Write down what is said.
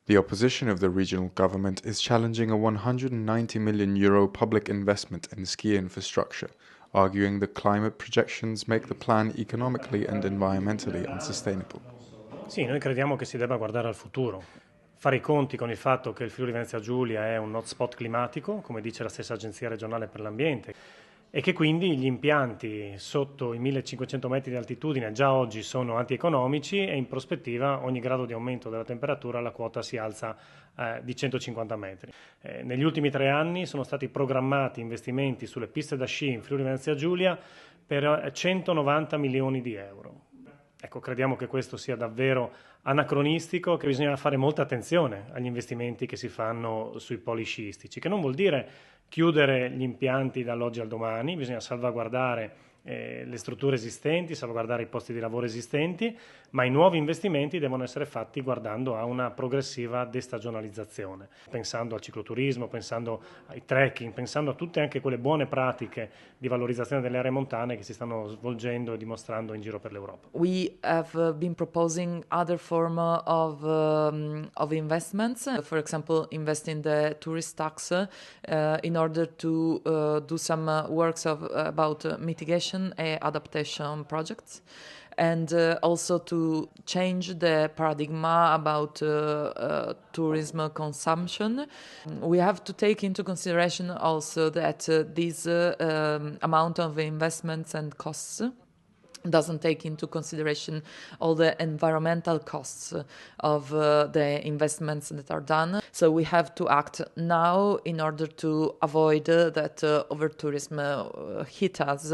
The opposition of the regional government is challenging a €190 million public investment in ski infrastructure, arguing that climate projections make the plan economically and environmentally unsustainable. Sì, noi crediamo che si debba guardare al futuro, fare i conti con il fatto che il Friuli Venezia Giulia è un hotspot climatico, come dice la stessa Agenzia regionale per l'ambiente, e che quindi gli impianti sotto i 1500 metri di altitudine già oggi sono antieconomici e in prospettiva ogni grado di aumento della temperatura la quota si alza di 150 metri. Negli ultimi 3 anni sono stati programmati investimenti sulle piste da sci in Friuli Venezia Giulia per 190 milioni di euro. Ecco, crediamo che questo sia davvero anacronistico, che bisogna fare molta attenzione agli investimenti che si fanno sui poli sciistici, che non vuol dire chiudere gli impianti dall'oggi al domani, bisogna salvaguardare le strutture esistenti, salvaguardare i posti di lavoro esistenti, ma i nuovi investimenti devono essere fatti guardando a una progressiva destagionalizzazione, pensando al cicloturismo, pensando ai trekking, pensando a tutte anche quelle buone pratiche di valorizzazione delle aree montane che si stanno svolgendo e dimostrando in giro per l'Europa. We have been proposing other form of investments, for example, invest in the tourist tax in order to do some works about mitigation and adaptation projects, and also to change the paradigm about tourism consumption. We have to take into consideration also that this amount of investments and costs doesn't take into consideration all the environmental costs of the investments that are done. So we have to act now in order to avoid that over-tourism hit us.